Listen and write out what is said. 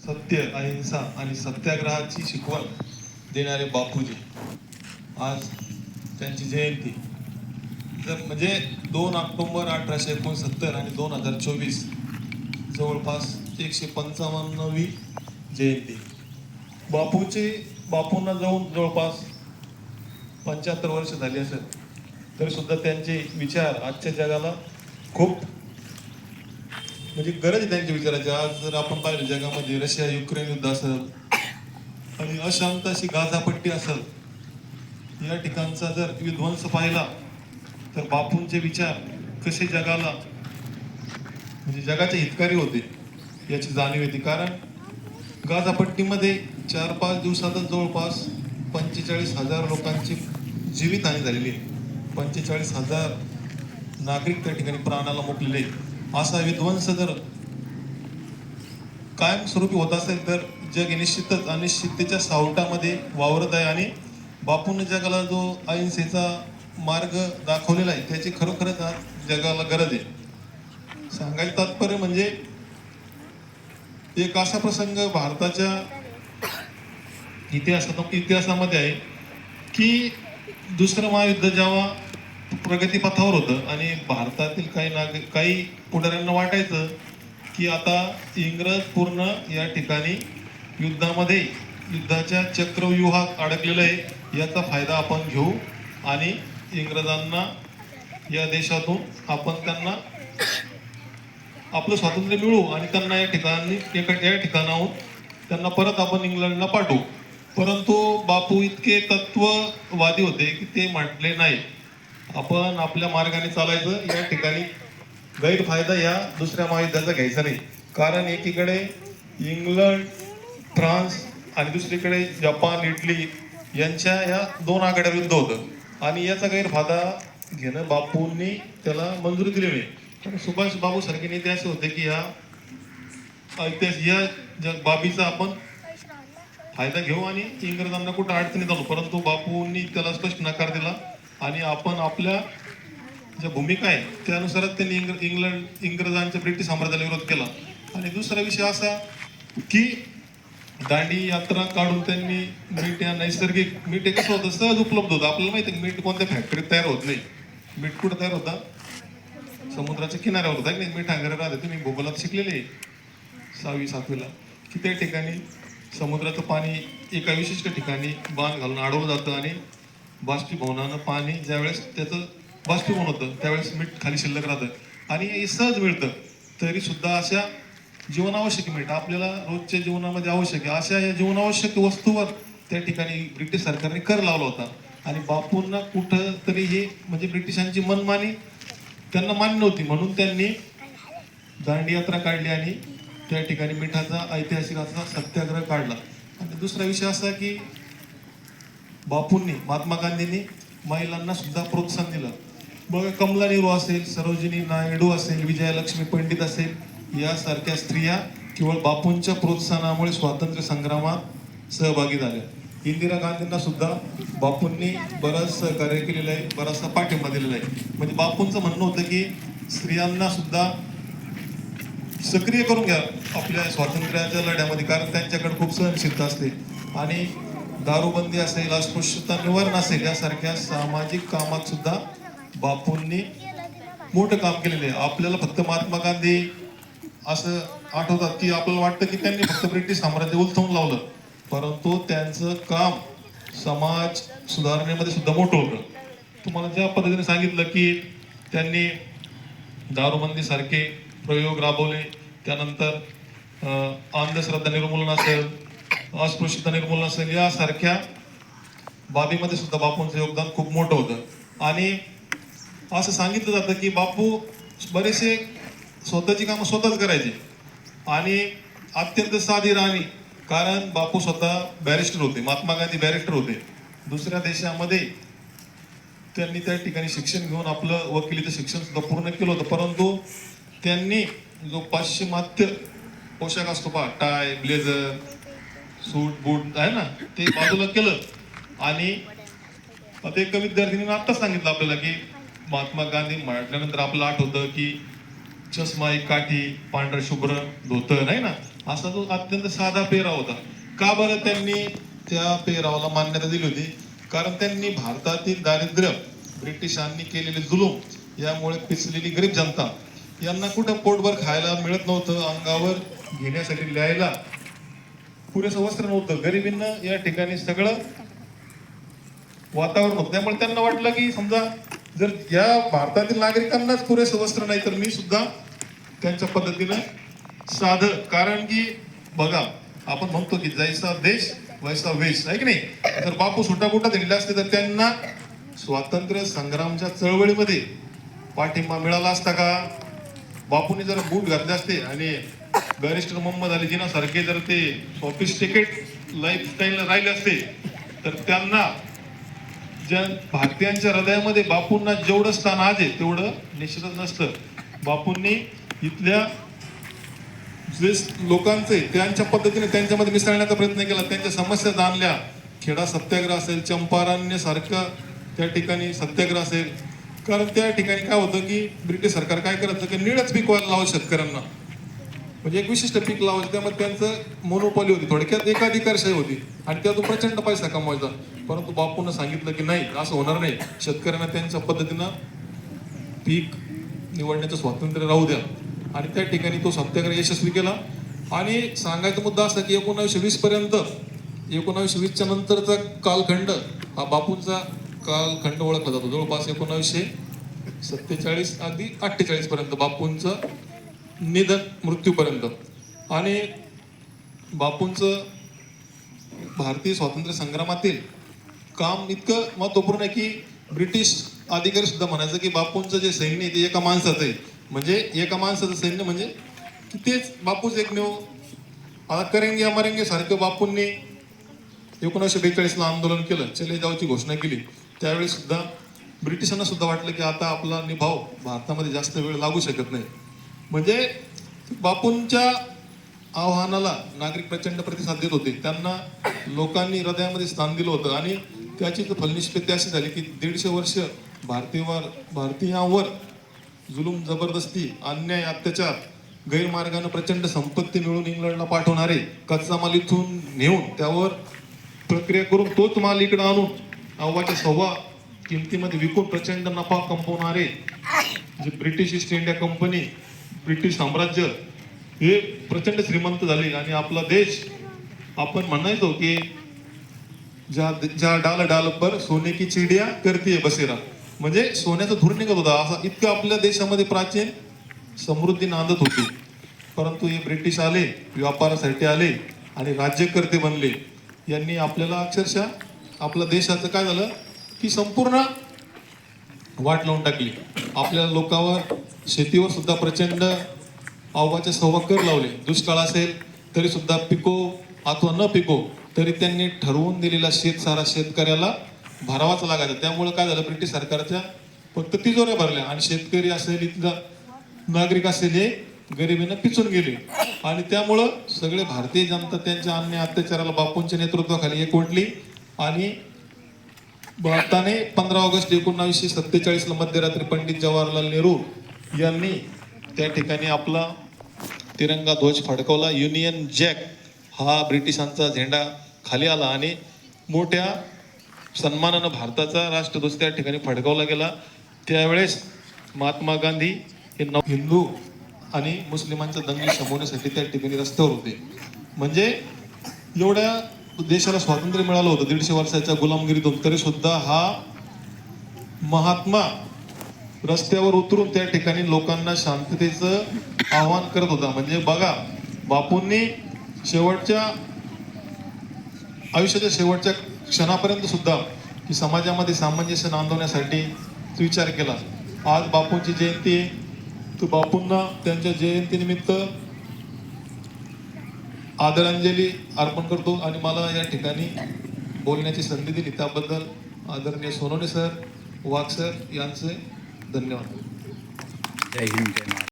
सत्य, अहिंसा आणि सत्याग्रहाची शिकवण देणारे बापूजी, आज त्यांची जयंती. तर म्हणजे 2 ऑक्टोबर 1869 आणि 2024 जवळपास 155वी जयंती. बापूंना जाऊन जवळपास 75 वर्ष झाली असेल, तरी सुद्धा त्यांचे विचार आजच्या जगाला खूप म्हणजे गरज आहे त्यांच्या विचाराची. आज जर आपण पाहिलं जगामध्ये रशिया युक्रेन युद्ध असेल आणि अशांत अशी गाझापट्टी असेल, या ठिकाणचा जर विध्वंस पाहिला तर बापूंचे विचार कसे जगाला म्हणजे जगाचे हितकारी होते याची जाणीव येते. कारण गाझापट्टीमध्ये 4-5 दिवसातच जवळपास 45,000 लोकांची जीवितहानी झालेली आहे. 45,000 नागरिक त्या ठिकाणी प्राणाला मुकलेले. असा विध्वंस जर कायमस्वरूपी होत असेल तर जग निश्चितच अनिश्चिततेच्या सावटामध्ये वावरत आहे. आणि बापूंनी जगाला जो अहिंसेचा मार्ग दाखवलेला आहे त्याची खरोखरच आज जगाला गरज आहे. सांगायचं तात्पर्य म्हणजे एक असा प्रसंग भारताच्या इतिहासामध्ये आहे की दुसरं महायुद्ध जेव्हा प्रगतीपथावर होतं आणि भारतातील काही पुढाऱ्यांना वाटायचं की आता इंग्रज पूर्ण या ठिकाणी युद्धाच्या चक्रव्यूहात अडकलेलं आहे, याचा फायदा आपण घेऊ आणि इंग्रजांना या देशातून आपण त्यांना आपलं स्वातंत्र्य मिळवू आणि त्यांना या ठिकाणाहून त्यांना परत आपण इंग्लंडला पाठवू. परंतु बापू इतके तत्ववादी होते की ते म्हटले नाही, आपण आपल्या मार्गाने चालायचं, या ठिकाणी गैरफायदा या दुसऱ्या महायुद्धाचा घ्यायचा नाही. कारण एकीकडे इंग्लंड, फ्रान्स आणि दुसरीकडे जपान, इटली यांच्या या 2 आघाड्यावर युद्ध होतं आणि याचा गैरफायदा घेणं बापूंनी त्याला मंजुरी दिली नाही. सुभाष बाबू सारखे नेते असे होते की या बाबीचा आपण फायदा घेऊ आणि इंग्रजांना कुठं अडचणीत आणू. परंतु बापूंनी त्याला स्पष्ट नकार दिला आणि आपण आपल्या ज्या भूमिका आहे त्यानुसारच त्यांनी इंग्रजांच्या ब्रिटिश साम्राज्याला विरोध केला. आणि दुसरा विषय असा की दांडी यात्रा काढून त्यांनी मीठ या नैसर्गिक मीठ हे कसं होतं, सहज उपलब्ध होतं. आपल्याला माहिती आहे मीठ कोणत्या फॅक्टरीत तयार होत नाही. मीठ कुठं तयार होता? समुद्राच्या किनाऱ्यावर होता की नाही. मीठ आंगरे राहते, तुम्ही भूगोलात शिकलेले आहे 6वी-7वीला, की त्या ठिकाणी समुद्राचं पाणी एका विशिष्ट ठिकाणी बांध घालून अडवलं जातं आणि बाष्पीभवनानं पाणी ज्यावेळेस त्याचं बाष्पीभवन होतं त्यावेळेस मीठ खाली शिल्लक राहतं आणि हे सहज मिळतं. तरी सुद्धा अशा जीवनावश्यक मीठ आपल्याला रोजच्या जीवनामध्ये आवश्यक आहे, अशा या जीवनावश्यक वस्तूवर त्या ठिकाणी ब्रिटिश सरकारने कर लावला होता. आणि बापूंना कुठं तरी हे म्हणजे ब्रिटिशांची मनमानी त्यांना मान्य नव्हती, म्हणून त्यांनी दांडी यात्रा काढली आणि त्या ठिकाणी मिठाचा ऐतिहासिक असा सत्याग्रह काढला. आणि दुसरा विषय असा की बापूंनी, महात्मा गांधींनी महिलांना सुद्धा प्रोत्साहन दिलं. बघा, कमला नेहरू असेल, सरोजिनी नायडू असेल, विजयालक्ष्मी पंडित असेल, यासारख्या स्त्रिया केवळ बापूंच्या प्रोत्साहनामुळे स्वातंत्र्य संग्रामात सहभागी झाल्या. इंदिरा गांधींना सुद्धा बापूंनी बरंच सहकार्य केलेलं आहे, बराचसा पाठिंबा दिलेला आहे. म्हणजे बापूंचं म्हणणं होतं की स्त्रियांना सुद्धा सक्रिय करून घ्या आपल्या स्वातंत्र्याच्या लढ्यामध्ये, कारण त्यांच्याकडे खूप सहनशीलता असते. आणि दारूबंदी असेल, अस्पृश्यता निवारण असेल, यासारख्या सामाजिक कामात सुद्धा बापूंनी मोठं काम केलेलं आहे. आपल्याला फक्त महात्मा गांधी असं आठवतात की आपल्याला वाटतं की त्यांनी फक्त ब्रिटिश साम्राज्य उलथवून लावलं, परंतु त्यांचं काम समाज सुधारण्यामध्ये सुद्धा मोठं होतं. तुम्हाला ज्या पद्धतीने सांगितलं की त्यांनी दारूबंदी सारखे प्रयोग राबवले, त्यानंतर अंधश्रद्धा निर्मूलन असेल, अस्पृश्यता निर्मूलन असेल, यासारख्या बाबीमध्ये सुद्धा बापूंचं योगदान खूप मोठं होतं. आणि असं सांगितलं जातं की बापू बरेचसे स्वतःची कामं स्वतःच करायचे आणि अत्यंत साधी राहणी. कारण बापू स्वतः बॅरिस्टर होते, महात्मा गांधी बॅरिस्टर होते. दुसऱ्या देशामध्ये त्यांनी त्या ठिकाणी शिक्षण घेऊन आपलं वकिलीचं शिक्षण सुद्धा पूर्ण केलं होतं. परंतु त्यांनी जो पाश्चिमात्य पोशाख असतो पहा, टाय, ब्लेझर, सूट बूट आहे ना, ते बाजूला केलं. आणि आता एका विद्यार्थिनीने आत्ताच सांगितलं आपल्याला की महात्मा गांधी म्हटल्यानंतर आपल्याला आठवतं की चष्मा, एक काठी, पांढरं शुभ्र धोतर, नाही ना, असा तो अत्यंत साधा पेहराव होता. का बरं त्यांनी त्या पेहरावाला मान्यता दिली होती? कारण त्यांनी भारतातील दारिद्र्य, ब्रिटिशांनी केलेले जुलूम, यामुळे पिचलेली गरीब जनता यांना कुठं पोटभर खायला मिळत नव्हतं, अंगावर घेण्यासाठी लिहायला पुरेसं वस्त्र नव्हतं, गरिबींना या ठिकाणी सगळं वातावरण होतं. त्यामुळे त्यांना वाटलं की समजा जर या भारतातील नागरिकांनाच पुरेसं वस्त्र नाही तर मी सुद्धा त्यांच्या पद्धतीनं साधं, कारण की बघा आपण म्हणतो की जैसा देश वैसा वेश, आहे की नाही? जर बापू सुटाकुटा दिलेला असते तर त्यांना स्वातंत्र्य संग्रामच्या चळवळीमध्ये पाठिंबा मिळाला असता का? बापूंनी जर बूट घातले असते आणि बॅरिस्टर मोहम्मद अली जिना सारखे जर ते सॉफिस्टिकेट लाईफस्टाईल राहिले असते तर त्यांना ज्या भारतीयांच्या हृदयामध्ये बापूंना जेवढं स्थान आज आहे तेवढं निश्चितच नसतं. बापूंनी इथल्या जे लोकांचे त्यांच्या पद्धतीने त्यांच्यामध्ये मिसळण्याचा प्रयत्न केला, त्यांच्या समस्या जाणल्या. खेडा सत्याग्रह असेल, चंपारण्य सारखं त्या ठिकाणी सत्याग्रह असेल. कारण त्या ठिकाणी काय होतं की ब्रिटिश सरकार काय करायचं की निळच पिकवायला लावत शेतकऱ्यांना, म्हणजे एक विशिष्ट पीक लावायचं. त्यामध्ये त्यांचं मोनोपॉली होती, थोडक्यात एकाधिकारशाही होती आणि त्यातून प्रचंड पैसा कमवायचा. परंतु बापूंना सांगितलं की नाही, असं होणार नाही, शेतकऱ्यांना त्यांच्या पद्धतीनं पीक निवडण्याचं स्वातंत्र्य राहू द्या. आणि त्या ठिकाणी तो सत्याग्रह यशस्वी केला. आणि सांगायचा मुद्दा असा की 1920 पर्यंत, 1920च्या नंतरचा कालखंड हा बापूंचा कालखंड ओळखला जातो. जवळपास 1947 अगदी 48 पर्यंत बापूंचं निधन, मृत्यूपर्यंत. आणि बापूंचं भारतीय स्वातंत्र्य संग्रामातील काम इतकं महत्वपूर्ण आहे की ब्रिटिश अधिकारी सुद्धा म्हणायचं की बापूंचं जे सैन्य आहे ते एका माणसाचं आहे. म्हणजे एका माणसाचं सैन्य म्हणजे की तेच बापूच एकमेव. आता करेंगे अमरेंगे सारखं बापूंनी 1942ला आंदोलन केलं, चले जाऊची घोषणा केली. त्यावेळी सुद्धा ब्रिटिशांना सुद्धा वाटलं की आता आपला निभाव भारतामध्ये जास्त वेळ लागू शकत नाही. म्हणजे बापूंच्या आव्हानाला नागरिक प्रचंड प्रतिसाद देत होते, त्यांना लोकांनी हृदयामध्ये स्थान दिलं होतं. आणि त्याची फलनिष्पत्ती अशी झाली की 150 वर्ष भारतीयांवर जुलूम, जबरदस्ती, अन्याय, अत्याचार, गैरमार्गाने प्रचंड संपत्ती मिळवून इंग्लंडला पाठवणारे, कच्चा माल इथून नेऊन त्यावर प्रक्रिया करून तोच माल इकडे आणून अव्वाच्या सव्वा किमतीमध्ये विकून प्रचंड नफा कमवणारे जे British east India company, British साम्राज्य, हे प्रचंड श्रीमंत झाले. आणि आपला देश, आपण म्हणायचो की ज्या डाल पर सोने की चिडिया करतीये बसेरा, म्हणजे सोन्याचं धूर निघत होता, असा इतकं आपल्या देशामध्ये प्राचीन समृद्धी नांदत होती. परंतु हे ब्रिटिश आले, व्यापारासाठी आले आणि राज्यकर्ते बनले. यांनी आपल्याला अक्षरशः आपल्या देशाचं काय झालं की संपूर्ण वाट लावून टाकली. आपल्या लोकांवर, शेतीवर सुद्धा प्रचंड अव्वाच्या सव्वा कर लावले. दुष्काळ असेल तरी सुद्धा पिको अथवा न पिको तरी त्यांनी ठरवून दिलेला शेतसारा शेतकऱ्याला भरावाच लागायचा. त्यामुळे काय झालं, ब्रिटिश सरकारच्या फक्त तिजोऱ्या भरल्या आणि शेतकरी असेल, इथला नागरिक असेल, हे गरिबीनं पिचून गेले. आणि त्यामुळं सगळे भारतीय जनता त्यांच्या अन्याय अत्याचाराला बापूंच्या नेतृत्वाखाली एकवटली. आणि भारताने 15 ऑगस्ट 1947ला मध्यरात्री पंडित जवाहरलाल नेहरू यांनी त्या ठिकाणी आपला तिरंगा ध्वज फडकवला. युनियन जॅक हा ब्रिटिशांचा झेंडा खाली आला आणि मोठ्या सन्मानानं भारताचा राष्ट्रध्वज त्या ठिकाणी फडकवला गेला. त्यावेळेस महात्मा गांधी हे हिंदू आणि मुस्लिमांचा दंगली शमवण्यासाठी त्या ठिकाणी रस्त्यावर होते. म्हणजे एवढ्या देशाला स्वातंत्र्य मिळालं होतं 150 वर्षाच्या गुलामगिरीतून, तरी सुद्धा हा महात्मा रस्त्यावर उतरून त्या ठिकाणी लोकांना शांततेचं आवाहन करत होता. म्हणजे बघा, बापूंनी आयुष्याच्या शेवटच्या क्षणापर्यंत सुद्धा की समाजामध्ये सामंजस्य नांदवण्यासाठी विचार केला. आज बापूंची जयंती आहे, तर बापूंना त्यांच्या जयंतीनिमित्त आदरांजली अर्पण करतो. आणि मला या ठिकाणी बोलण्याची संधी दिली त्याबद्दल आदरणीय सोनवणे सर, वाघ सर यांचे धन्यवाद. जय हिंद, जय महाराष्ट्र.